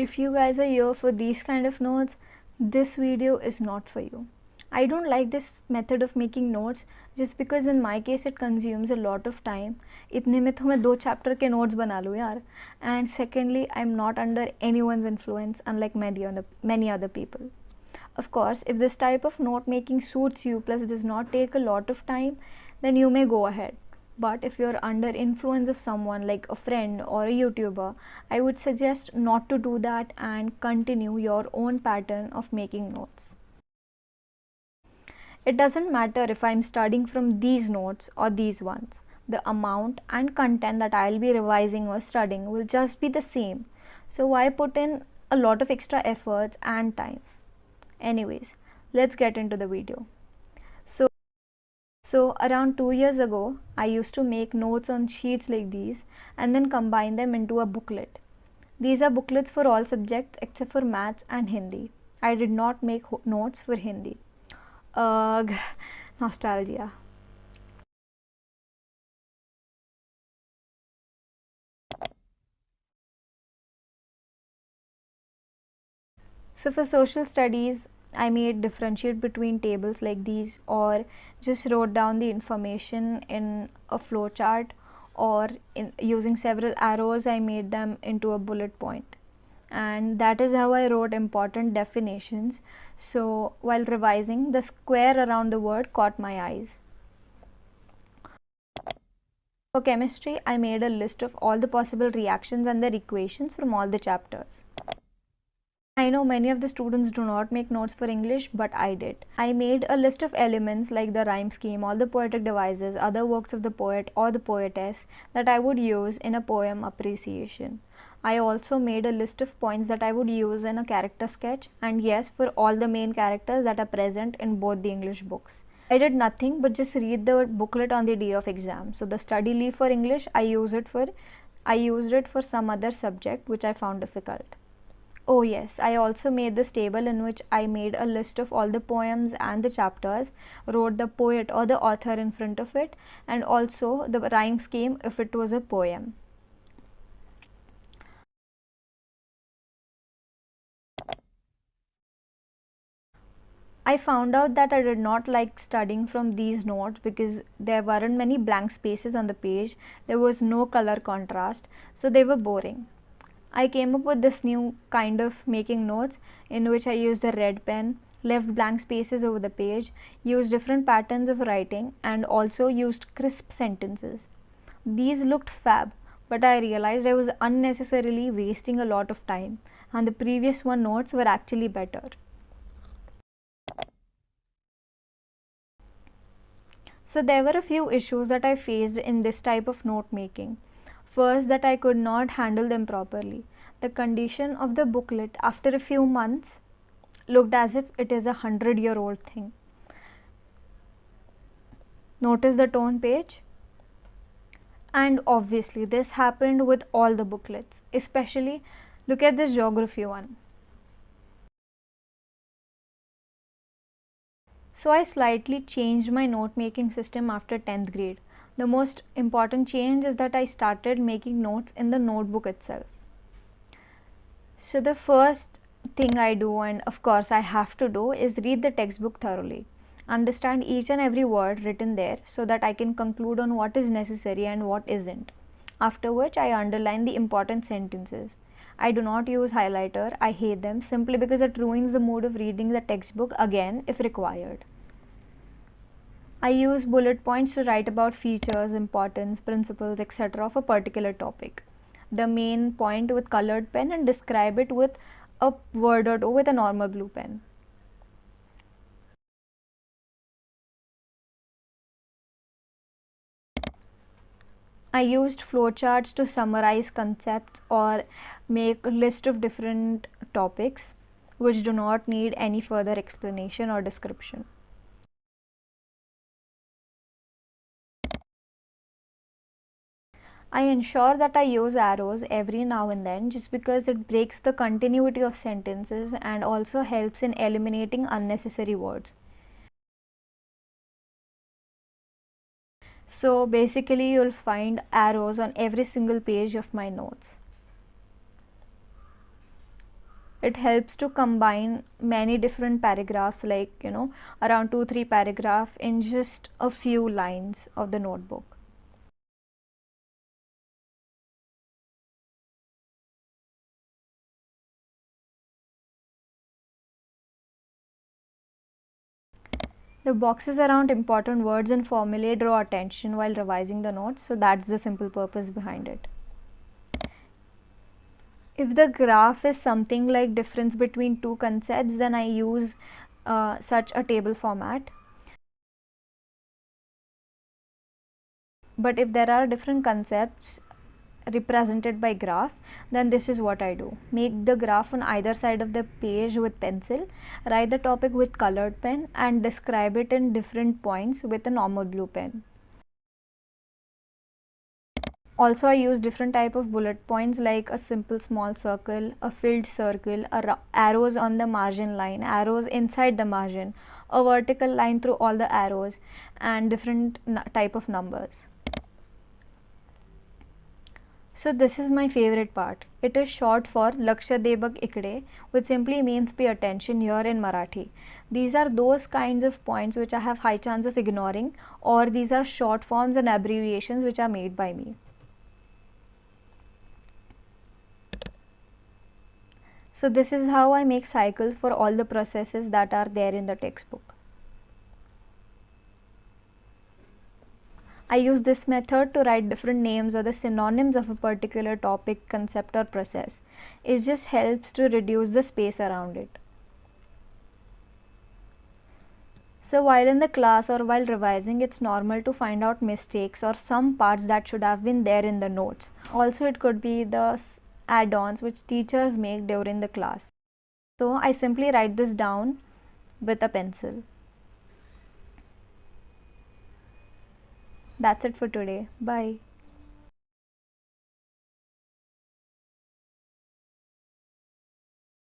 If you guys are here for these kind of notes, this video is not for you. I don't like this method of making notes just because in my case it consumes a lot of time. इतने में तो मैं 2 chapter के notes बना लूँ यार. And secondly, I'm not under anyone's influence unlike many other people. Of course, if this type of note making suits you plus does not take a lot of time, then you may go ahead. But if you're under influence of someone like a friend or a YouTuber, I would suggest not to do that and continue your own pattern of making notes. It doesn't matter if I'm studying from these notes or these ones. The amount and content that I'll be revising or studying will just be the same. So why put in a lot of extra efforts and time? Anyways, let's get into the video. So around 2 years ago, I used to make notes on sheets like these and then combine them into a booklet. These are booklets for all subjects except for maths and Hindi. I did not make notes for Hindi. Ugh, nostalgia. So for social studies, I made differentiate between tables like these, or just wrote down the information in a flowchart, or using several arrows I made them into a bullet point. And that is how I wrote important definitions. So while revising, the square around the word caught my eyes. For chemistry, I made a list of all the possible reactions and their equations from all the chapters. I know many of the students do not make notes for English, but I did. I made a list of elements like the rhyme scheme, all the poetic devices, other works of the poet or the poetess that I would use in a poem appreciation. I also made a list of points that I would use in a character sketch, and yes, for all the main characters that are present in both the English books. I did nothing but just read the booklet on the day of exam. So the study leave for English, I used it for some other subject which I found difficult. Oh yes, I also made this table in which I made a list of all the poems and the chapters, wrote the poet or the author in front of it, and also the rhyme scheme if it was a poem. I found out that I did not like studying from these notes because there weren't many blank spaces on the page, there was no color contrast, so they were boring. I came up with this new kind of making notes in which I used the red pen, left blank spaces over the page, used different patterns of writing, and also used crisp sentences. These looked fab, but I realized I was unnecessarily wasting a lot of time, and the previous one notes were actually better. So there were a few issues that I faced in this type of note making. First, that I could not handle them properly. The condition of the booklet after a few months looked as if it is a 100-year-old thing. Notice the torn page? And obviously this happened with all the booklets, especially look at this geography one. So I slightly changed my note making system after 10th grade. The most important change is that I started making notes in the notebook itself. So the first thing I do, and of course I have to do, is read the textbook thoroughly. Understand each and every word written there so that I can conclude on what is necessary and what isn't. After which I underline the important sentences. I do not use highlighter, I hate them simply because it ruins the mood of reading the textbook again if required. I use bullet points to write about features, importance, principles, etc. of a particular topic. The main point with colored pen and describe it with a word or two with a normal blue pen. I used flowcharts to summarize concepts or make a list of different topics which do not need any further explanation or description. I ensure that I use arrows every now and then just because it breaks the continuity of sentences and also helps in eliminating unnecessary words. So basically you'll find arrows on every single page of my notes. It helps to combine many different paragraphs, like around 2-3 paragraphs in just a few lines of the notebook. The boxes around important words and formulae draw attention while revising the notes, so that's the simple purpose behind it. If the graph is something like difference between two concepts, then I use such a table format. But if there are different concepts represented by graph, then this is what I do. Make the graph on either side of the page with pencil, write the topic with colored pen, and describe it in different points with a normal blue pen. Also, I use different type of bullet points, like a simple small circle, a filled circle, arrows on the margin line, arrows inside the margin, a vertical line through all the arrows, and different type of numbers. So this is my favorite part. It is short for Laksha de bag ikde, which simply means pay attention here in Marathi. These are those kinds of points which I have high chance of ignoring, or these are short forms and abbreviations which are made by me. So this is how I make cycles for all the processes that are there in the textbook. I use this method to write different names or the synonyms of a particular topic, concept or process. It just helps to reduce the space around it. So while in the class or while revising, it's normal to find out mistakes or some parts that should have been there in the notes. Also, it could be the add-ons which teachers make during the class. So I simply write this down with a pencil. That's it for today. Bye.